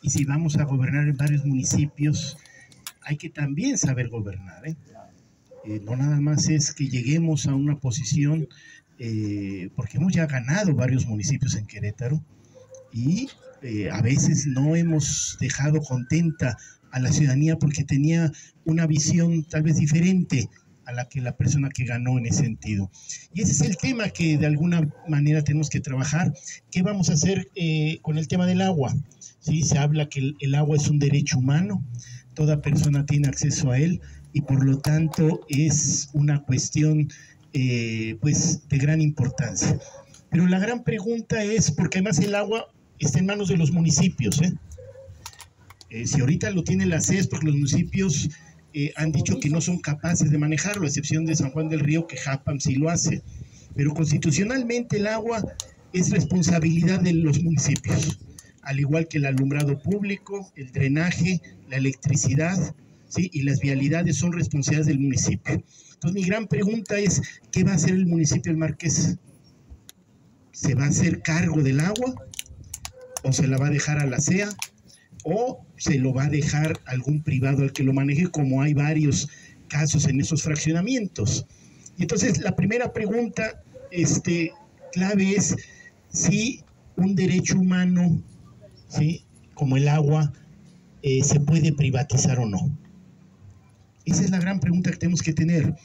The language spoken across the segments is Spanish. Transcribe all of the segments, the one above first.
y si vamos a gobernar en varios municipios, hay que también saber gobernar, ¿eh? No nada más es que lleguemos a una posición, porque hemos ya ganado varios municipios en Querétaro y a veces no hemos dejado contenta a la ciudadanía porque tenía una visión tal vez diferente a la que la persona que ganó en ese sentido. Y ese es el tema que de alguna manera tenemos que trabajar. ¿Qué vamos a hacer con el tema del agua? ¿Sí? Se habla que el agua es un derecho humano, toda persona tiene acceso a él y por lo tanto es una cuestión pues de gran importancia. Pero la gran pregunta es, porque además el agua está en manos de los municipios, si ahorita lo tiene la CES, porque los municipios han dicho que no son capaces de manejarlo, a excepción de San Juan del Río, que Japam sí lo hace. Pero constitucionalmente el agua es responsabilidad de los municipios, al igual que el alumbrado público, el drenaje, la electricidad, ¿sí? Y las vialidades son responsabilidades del municipio. Entonces mi gran pregunta es, ¿qué va a hacer el municipio del Marqués? ¿Se va a hacer cargo del agua? ¿O se la va a dejar a la CEA? ¿O se lo va a dejar a algún privado al que lo maneje, como hay varios casos en esos fraccionamientos? Y entonces la primera pregunta clave es si un derecho humano, ¿sí?, como el agua, se puede privatizar o no. Esa es la gran pregunta que tenemos que tener,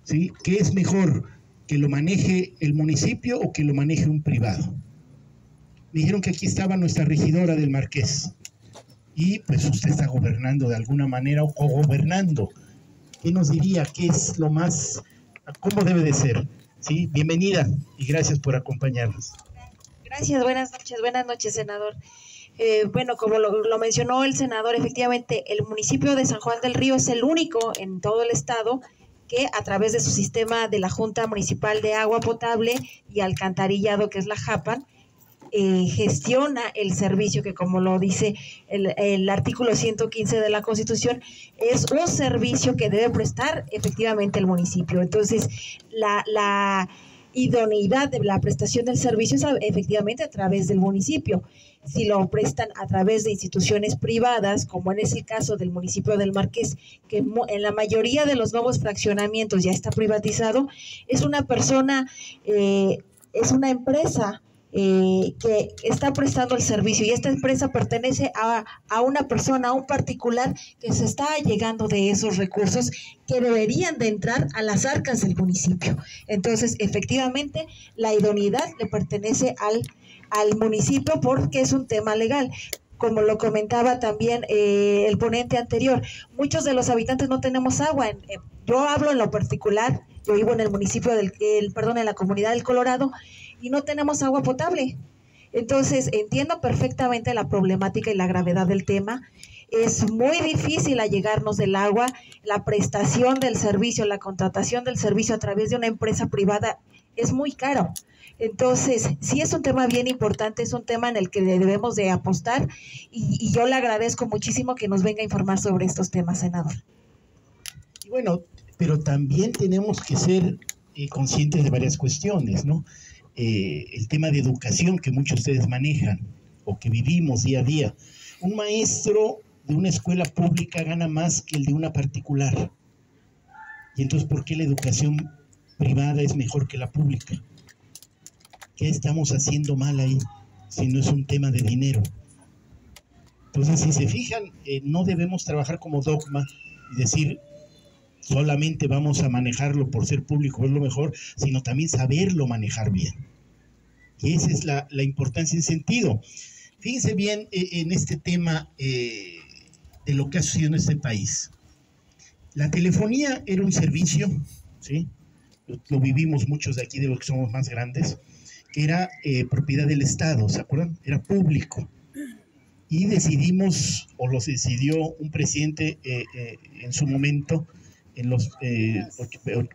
¿sí? ¿Qué es mejor, que lo maneje el municipio o que lo maneje un privado? Me dijeron que aquí estaba nuestra regidora del Marqués y pues usted está gobernando de alguna manera o cogobernando. ¿Qué nos diría? ¿Qué es lo más, cómo debe de ser? ¿Sí? Bienvenida y gracias por acompañarnos. Gracias, buenas noches, senador. Bueno, como lo mencionó el senador, efectivamente el municipio de San Juan del Río es el único en todo el estado que a través de su sistema de la Junta Municipal de Agua Potable y Alcantarillado, que es la JAPAN, gestiona el servicio que, como lo dice el artículo 115 de la Constitución, es un servicio que debe prestar efectivamente el municipio. Entonces, la idoneidad de la prestación del servicio es efectivamente a través del municipio. Si lo prestan a través de instituciones privadas, como en el caso del municipio del Marqués, que en la mayoría de los nuevos fraccionamientos ya está privatizado, es una persona, es una empresa que está prestando el servicio, y esta empresa pertenece a una persona, a un particular que se está llegando de esos recursos que deberían de entrar a las arcas del municipio. Entonces, efectivamente, la idoneidad le pertenece al municipio porque es un tema legal. Como lo comentaba también el ponente anterior, muchos de los habitantes no tenemos agua. Yo hablo en lo particular, yo vivo en el municipio en la comunidad del Colorado, y no tenemos agua potable. Entonces, entiendo perfectamente la problemática y la gravedad del tema. Es muy difícil allegarnos del agua, la prestación del servicio, la contratación del servicio a través de una empresa privada es muy caro. Entonces, sí es un tema bien importante, es un tema en el que debemos de apostar, y yo le agradezco muchísimo que nos venga a informar sobre estos temas, senador. Y bueno, pero también tenemos que ser conscientes de varias cuestiones, ¿no? El tema de educación que muchos de ustedes manejan o que vivimos día a día. Un maestro de una escuela pública gana más que el de una particular. Y entonces, ¿por qué la educación privada es mejor que la pública? ¿Qué estamos haciendo mal ahí si no es un tema de dinero? Entonces, si se fijan, no debemos trabajar como dogma y decir solamente vamos a manejarlo por ser público, es lo mejor, sino también saberlo manejar bien. Y esa es la importancia en sentido. Fíjense bien en este tema de lo que ha sucedido en este país. La telefonía era un servicio, ¿sí? Lo vivimos muchos de aquí, de los que somos más grandes, que era propiedad del Estado, ¿se acuerdan? Era público. Y decidimos, o lo decidió un presidente en su momento, en los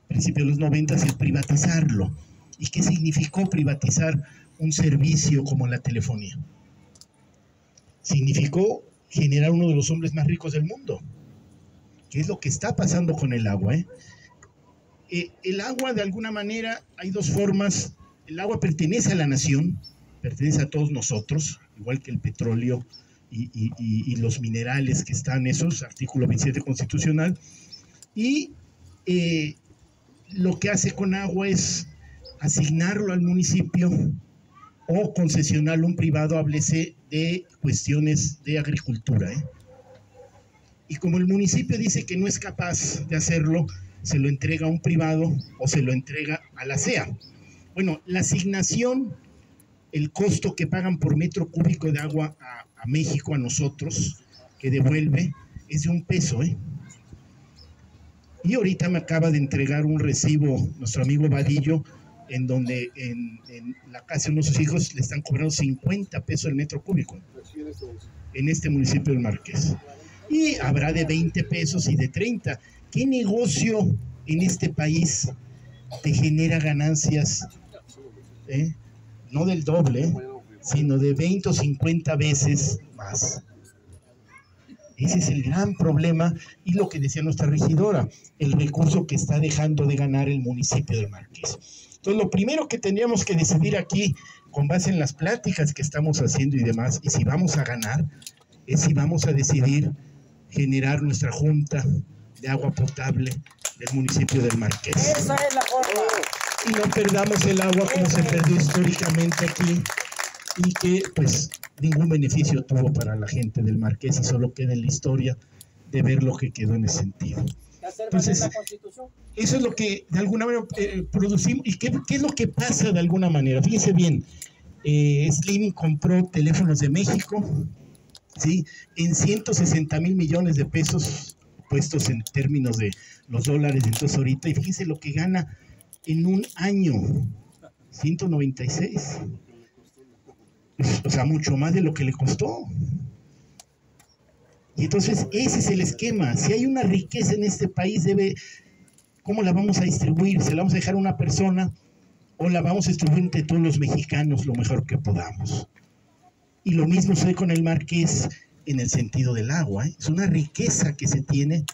principios de los 90, el privatizarlo. ¿Y qué significó privatizar un servicio como la telefonía? Significó generar uno de los hombres más ricos del mundo, que es lo que está pasando con el agua. El agua, de alguna manera, hay dos formas. El agua pertenece a la nación, pertenece a todos nosotros, igual que el petróleo, y los minerales que están esos, artículo 27 constitucional, y lo que hace Conagua es asignarlo al municipio o concesionarlo a un privado, háblese de cuestiones de agricultura, Y como el municipio dice que no es capaz de hacerlo, se lo entrega a un privado o se lo entrega a la CEA. Bueno, la asignación, el costo que pagan por metro cúbico de agua a México, a nosotros, que devuelve, es de $1, Y ahorita me acaba de entregar un recibo nuestro amigo Vadillo, en donde en la casa de uno de sus hijos le están cobrando $50 el metro cúbico, en este municipio del Marqués. Y habrá de $20 y de 30. ¿Qué negocio en este país te genera ganancias? No del doble, sino de 20 o 50 veces más. Ese es el gran problema y lo que decía nuestra regidora, el recurso que está dejando de ganar el municipio del Marqués. Entonces, lo primero que tendríamos que decidir aquí, con base en las pláticas que estamos haciendo y demás, y si vamos a ganar, es si vamos a decidir generar nuestra junta de agua potable del municipio del Marqués. Esa es la forma. Y no perdamos el agua como se perdió históricamente aquí, y que pues ningún beneficio tuvo para la gente del Marqués y solo queda en la historia de ver lo que quedó en ese sentido. Entonces, eso es lo que de alguna manera producimos. ¿Y qué es lo que pasa de alguna manera? Fíjense bien, Slim compró Teléfonos de México, ¿sí?, en 160,000 millones de pesos, puestos en términos de los dólares. Entonces ahorita, y fíjense lo que gana en un año, 196. O sea, mucho más de lo que le costó. Y entonces ese es el esquema. Si hay una riqueza en este país, ¿cómo la vamos a distribuir? ¿Se la vamos a dejar a una persona o la vamos a distribuir entre todos los mexicanos lo mejor que podamos? Y lo mismo sucede con el Marqués en el sentido del agua, Es una riqueza que se tiene,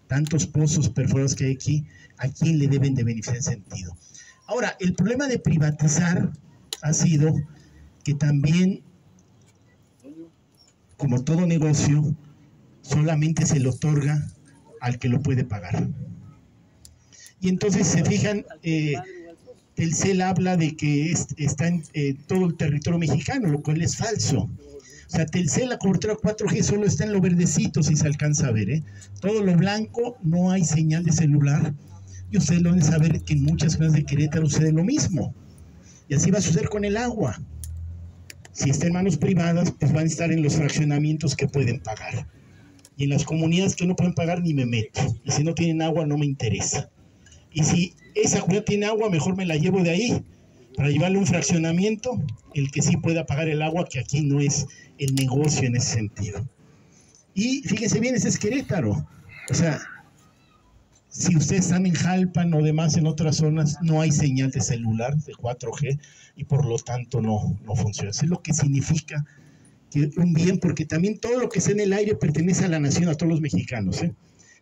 tantos pozos perforados que hay aquí, ¿a quién le deben de beneficiar en sentido? Ahora, el problema de privatizar ha sido que también, como todo negocio, solamente se le otorga al que lo puede pagar. Y entonces se fijan, Telcel habla de que está en todo el territorio mexicano, lo cual es falso. O sea, Telcel, la cobertura 4G solo está en lo verdecito, si se alcanza a ver, Todo lo blanco, no hay señal de celular. Y ustedes lo deben saber que en muchas zonas de Querétaro sucede lo mismo. Y así va a suceder con el agua. Si está en manos privadas, pues van a estar en los fraccionamientos que pueden pagar. Y en las comunidades que no pueden pagar, ni me meto. Y si no tienen agua, no me interesa. Y si esa comunidad tiene agua, mejor me la llevo de ahí, para llevarle un fraccionamiento, el que sí pueda pagar el agua, que aquí no es el negocio en ese sentido. Y fíjense bien, ese es Querétaro. O sea, si ustedes están en Jalpan o demás en otras zonas, no hay señal de celular, de 4G, y por lo tanto no funciona. Eso es lo que significa que un bien, porque también todo lo que está en el aire pertenece a la nación, a todos los mexicanos,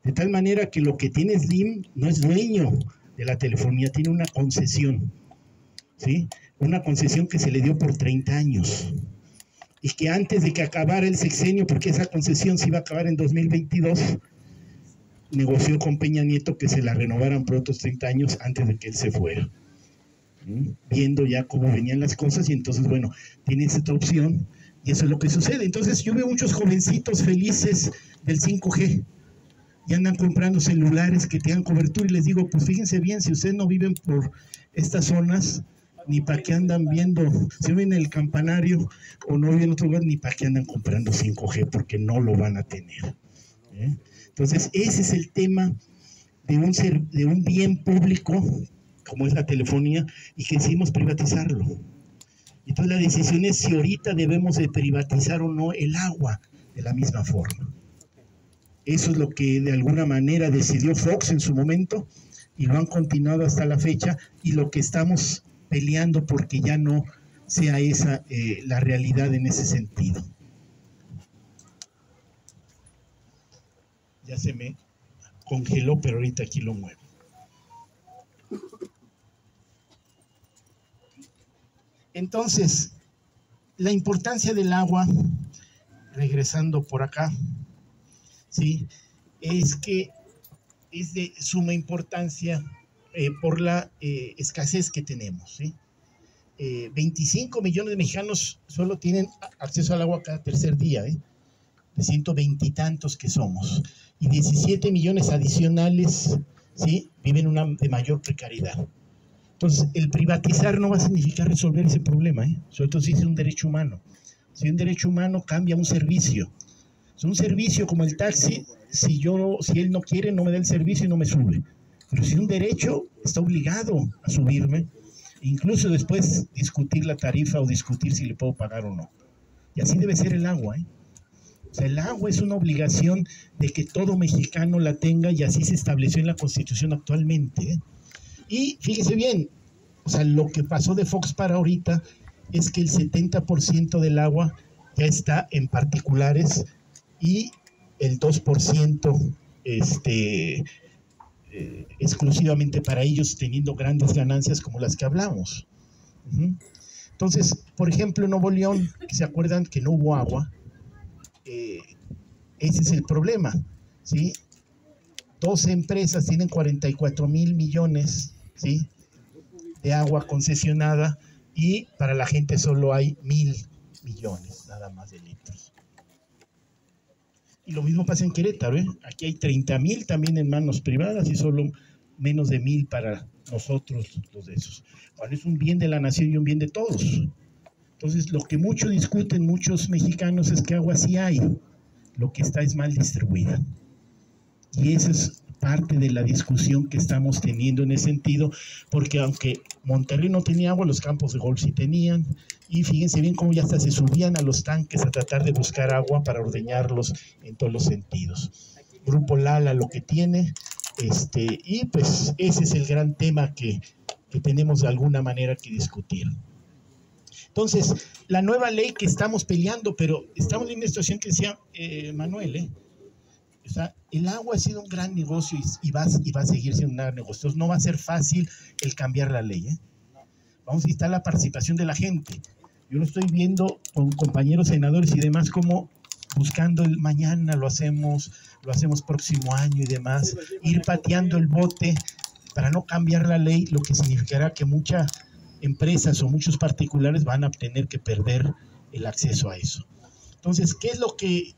De tal manera que lo que tiene Slim no es dueño de la telefonía, tiene una concesión, ¿sí? Una concesión que se le dio por 30 años. Y que antes de que acabara el sexenio, porque esa concesión se iba a acabar en 2022, negoció con Peña Nieto que se la renovaran por otros 30 años antes de que él se fuera. Viendo ya cómo venían las cosas, y entonces, bueno, tienes esta opción, y eso es lo que sucede. Entonces yo veo muchos jovencitos felices del 5G, y andan comprando celulares que tengan cobertura, y les digo, pues fíjense bien, si ustedes no viven por estas zonas, ni para qué andan viendo, si viven en el Campanario o no viven en otro lugar, ni para qué andan comprando 5G, porque no lo van a tener. Entonces ese es el tema de un bien público, como es la telefonía, y que decidimos privatizarlo. Entonces la decisión es si ahorita debemos de privatizar o no el agua de la misma forma. Eso es lo que de alguna manera decidió Fox en su momento, y lo han continuado hasta la fecha, y lo que estamos peleando porque ya no sea esa la realidad en ese sentido. Ya se me congeló, pero ahorita aquí lo muevo. Entonces, la importancia del agua regresando por acá, ¿sí? Es que es de suma importancia por la escasez que tenemos, ¿sí? 25 millones de mexicanos solo tienen acceso al agua cada tercer día, de 120 y tantos que somos, y 17 millones adicionales, ¿sí?, viven de mayor precariedad. Entonces, el privatizar no va a significar resolver ese problema, sobre todo si es un derecho humano. Si un derecho humano cambia un servicio, es un servicio como el taxi, si él no quiere, no me da el servicio y no me sube. Pero si un derecho, está obligado a subirme, incluso después discutir la tarifa o discutir si le puedo pagar o no. Y así debe ser el agua, O sea, el agua es una obligación de que todo mexicano la tenga, y así se estableció en la Constitución actualmente, Y fíjese bien, o sea, lo que pasó de Fox para ahorita es que el 70% del agua ya está en particulares y el 2% exclusivamente para ellos, teniendo grandes ganancias como las que hablamos. Entonces, por ejemplo, en Nuevo León, que se acuerdan que no hubo agua, ese es el problema, ¿sí? 12 empresas tienen 44,000 millones, ¿sí?, de agua concesionada, y para la gente solo hay 1,000 millones nada más de litros. Y lo mismo pasa en Querétaro, Aquí hay 30,000 también en manos privadas y solo menos de 1,000 para nosotros, los de esos. Bueno, es un bien de la nación y un bien de todos. Entonces, lo que mucho discuten muchos mexicanos es que agua sí hay, lo que está es mal distribuida. Y esa es parte de la discusión que estamos teniendo en ese sentido, porque aunque Monterrey no tenía agua, los campos de golf sí tenían, y fíjense bien cómo ya hasta se subían a los tanques a tratar de buscar agua para ordeñarlos en todos los sentidos. Grupo Lala lo que tiene, y pues ese es el gran tema que tenemos de alguna manera que discutir. Entonces, la nueva ley que estamos peleando, pero estamos en una situación que decía Manuel, o sea, el agua ha sido un gran negocio y va a seguir siendo un gran negocio. Entonces, no va a ser fácil el cambiar la ley, Vamos a necesitar la participación de la gente. Yo lo estoy viendo con compañeros senadores y demás, como buscando el mañana lo hacemos próximo año y demás, ir pateando el bote para no cambiar la ley, lo que significará que muchas empresas o muchos particulares van a tener que perder el acceso a eso. Entonces, ¿qué es lo que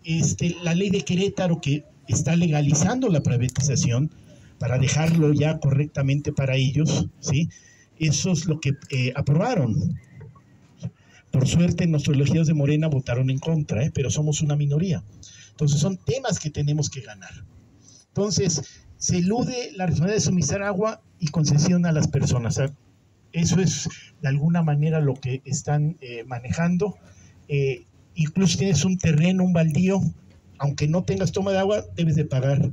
la ley de Querétaro, que está legalizando la privatización para dejarlo ya correctamente para ellos, ¿sí? Eso es lo que aprobaron. Por suerte, nuestros legisladores de Morena votaron en contra, pero somos una minoría. Entonces, son temas que tenemos que ganar. Entonces, se elude la responsabilidad de suministrar agua y concesión a las personas. O sea, eso es de alguna manera lo que están manejando. Incluso tienes un terreno, un baldío, aunque no tengas toma de agua, debes de pagar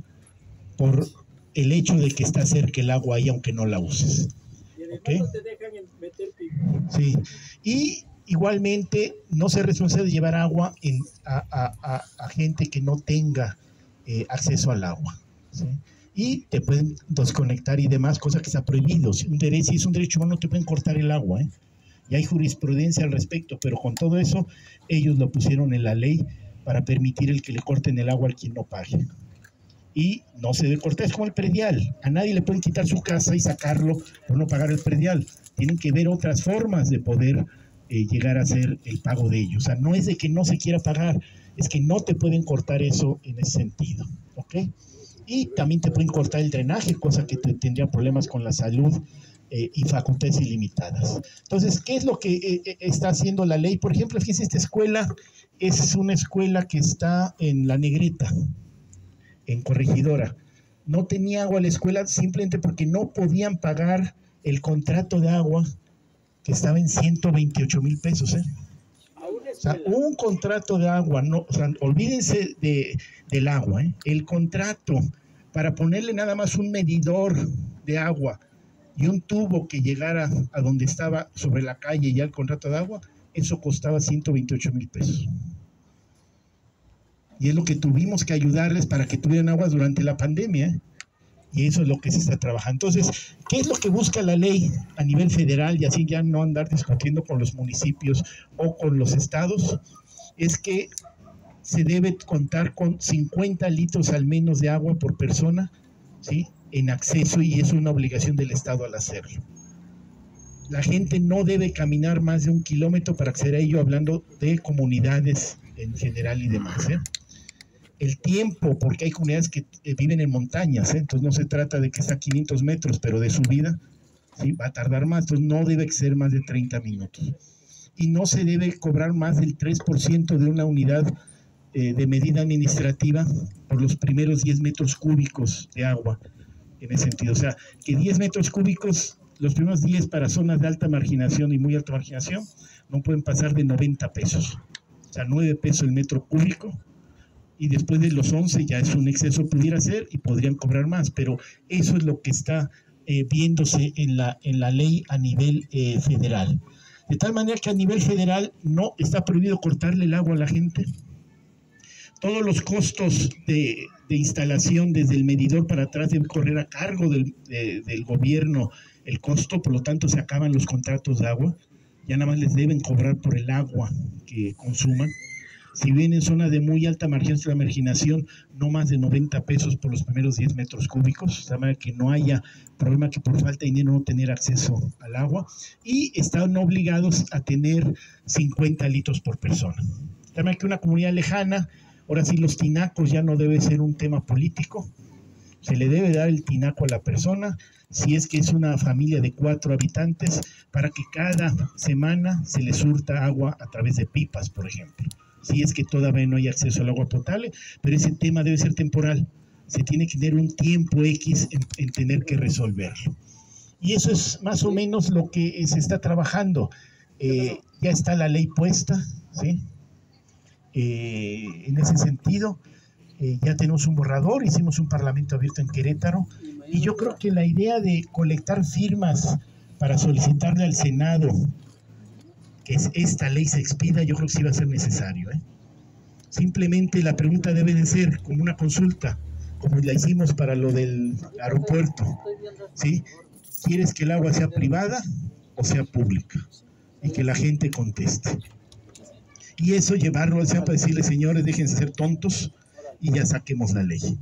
por el hecho de que está cerca el agua ahí, aunque no la uses. Y además no te dejan meter pico. Sí, y igualmente no ser responsable de llevar agua a gente que no tenga acceso al agua, ¿sí? Y te pueden desconectar y demás, cosa que está prohibido. Si es un derecho humano, no te pueden cortar el agua, Y hay jurisprudencia al respecto, pero con todo eso, ellos lo pusieron en la ley para permitir el que le corten el agua al quien no pague. Y no se debe cortar, es como el predial. A nadie le pueden quitar su casa y sacarlo por no pagar el predial. Tienen que ver otras formas de poder llegar a hacer el pago de ellos. O sea, no es de que no se quiera pagar, es que no te pueden cortar eso en ese sentido, ¿ok? Y también te pueden cortar el drenaje, cosa que tendría problemas con la salud y facultades ilimitadas. Entonces, ¿qué es lo que está haciendo la ley? Por ejemplo, fíjense, esta escuela es una escuela que está en La Negreta, en Corregidora. No tenía agua la escuela simplemente porque no podían pagar el contrato de agua, que estaba en 128,000 pesos, O sea, un contrato de agua, no, o sea, olvídense del agua, El contrato para ponerle nada más un medidor de agua y un tubo que llegara a donde estaba sobre la calle ya el contrato de agua, eso costaba 128,000 pesos. Y es lo que tuvimos que ayudarles para que tuvieran agua durante la pandemia, Y eso es lo que se está trabajando. Entonces, ¿qué es lo que busca la ley a nivel federal? Y así ya no andar discutiendo con los municipios o con los estados. Es que se debe contar con 50 litros al menos de agua por persona, ¿sí?, en acceso, y es una obligación del Estado al hacerlo. La gente no debe caminar más de 1 kilómetro para acceder a ello, hablando de comunidades en general y demás, ¿eh? El tiempo, porque hay comunidades que viven en montañas, ¿eh? Entonces no se trata de que está a 500 metros, pero de subida, ¿sí?, va a tardar más, entonces no debe exceder más de 30 minutos. Y no se debe cobrar más del 3% de una unidad de medida administrativa por los primeros 10 metros cúbicos de agua, en ese sentido. O sea, que 10 metros cúbicos, los primeros 10 para zonas de alta marginación y muy alta marginación, no pueden pasar de 90 pesos. O sea, 9 pesos el metro cúbico, y después de los 11 ya es un exceso, pudiera ser, y podrían cobrar más, pero eso es lo que está viéndose en la ley a nivel federal. De tal manera que a nivel federal no está prohibido cortarle el agua a la gente. Todos los costos de instalación desde el medidor para atrás deben correr a cargo del gobierno el costo, por lo tanto se acaban los contratos de agua, ya nada más les deben cobrar por el agua que consuman. Si viven en zonas de muy alta marginación, no más de 90 pesos por los primeros 10 metros cúbicos, de manera que no haya problema que por falta de dinero no tener acceso al agua, y están obligados a tener 50 litros por persona. De manera que una comunidad lejana, ahora sí, los tinacos ya no debe ser un tema político, se le debe dar el tinaco a la persona, si es que es una familia de 4 habitantes, para que cada semana se le surta agua a través de pipas, por ejemplo. Si es que todavía no hay acceso al agua potable, pero ese tema debe ser temporal. Se tiene que tener un tiempo X en tener que resolverlo. Y eso es más o menos lo que se está trabajando. Ya está la ley puesta, ¿sí? En ese sentido, ya tenemos un borrador, hicimos un parlamento abierto en Querétaro, y yo creo que la idea de colectar firmas para solicitarle al Senado que esta ley se expida, yo creo que sí va a ser necesario, ¿eh? Simplemente la pregunta debe de ser como una consulta, como la hicimos para lo del aeropuerto, ¿sí? ¿Quieres que el agua sea privada o sea pública? Y que la gente conteste. Y eso llevarlo al SEA para decirle, señores, déjense ser tontos y ya saquemos la ley.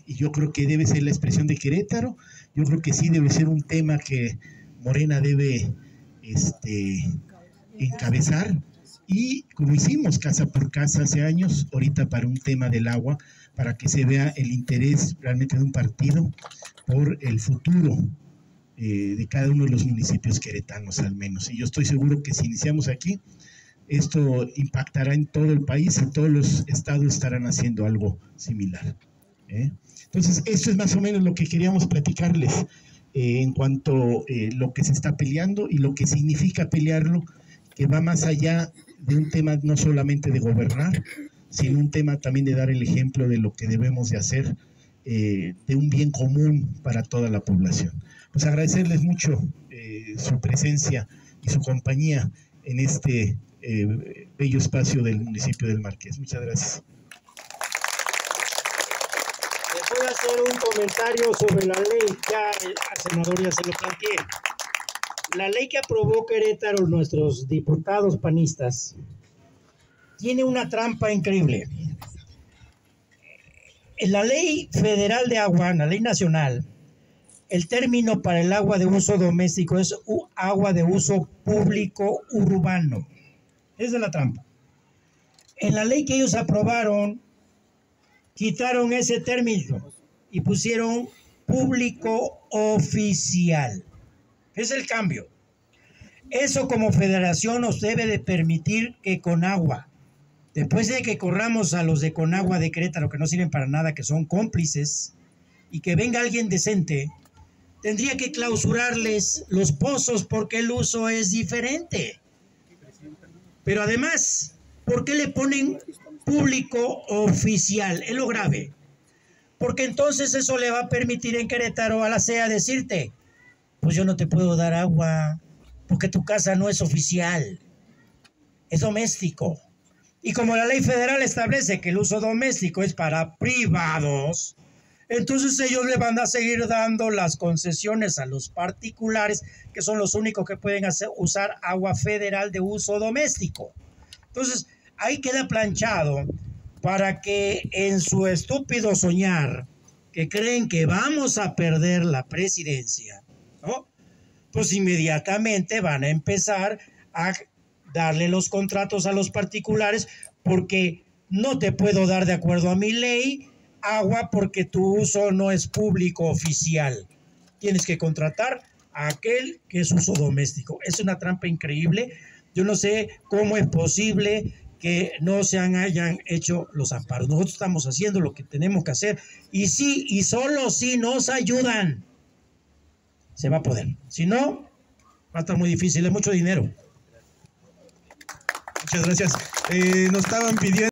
Y yo creo que debe ser la expresión de Querétaro, yo creo que sí debe ser un tema que Morena debe encabezar, y como hicimos casa por casa hace años, ahorita para un tema del agua, para que se vea el interés realmente de un partido por el futuro de cada uno de los municipios queretanos al menos. Y yo estoy seguro que si iniciamos aquí, esto impactará en todo el país y todos los estados estarán haciendo algo similar. Entonces, esto es más o menos lo que queríamos platicarles en cuanto a lo que se está peleando y lo que significa pelearlo, que va más allá de un tema no solamente de gobernar, sino un tema también de dar el ejemplo de lo que debemos de hacer, de un bien común para toda la población. Pues agradecerles mucho su presencia y su compañía en este bello espacio del municipio del Marqués. Muchas gracias. Les voy a hacer un comentario sobre la ley, ya al senador ya se lo planteé. La ley que aprobó Querétaro, nuestros diputados panistas, tiene una trampa increíble. En la ley federal de agua, en la ley nacional, el término para el agua de uso doméstico es agua de uso público urbano. Esa es la trampa. En la ley que ellos aprobaron, quitaron ese término y pusieron público oficial. Es el cambio. Eso como federación nos debe de permitir que Conagua, después de que corramos a los de Conagua de Querétaro, que no sirven para nada, que son cómplices, y que venga alguien decente, tendría que clausurarles los pozos porque el uso es diferente. Pero además, ¿por qué le ponen público oficial? Es lo grave. Porque entonces eso le va a permitir en Querétaro a la CEA decirte, pues yo no te puedo dar agua porque tu casa no es oficial, es doméstico. Y como la ley federal establece que el uso doméstico es para privados, entonces ellos le van a seguir dando las concesiones a los particulares, que son los únicos que pueden usar agua federal de uso doméstico. Entonces, ahí queda planchado para que en su estúpido soñar, que creen que vamos a perder la presidencia, ¿no? Pues inmediatamente van a empezar a darle los contratos a los particulares, porque no te puedo dar, de acuerdo a mi ley, agua porque tu uso no es público oficial. Tienes que contratar a aquel que es uso doméstico. Es una trampa increíble. Yo no sé cómo es posible que no se hayan hecho los amparos. Nosotros estamos haciendo lo que tenemos que hacer, y sí, y solo si nos ayudan se va a poder. Si no, va a estar muy difícil, es mucho dinero. Muchas gracias. Nos estaban pidiendo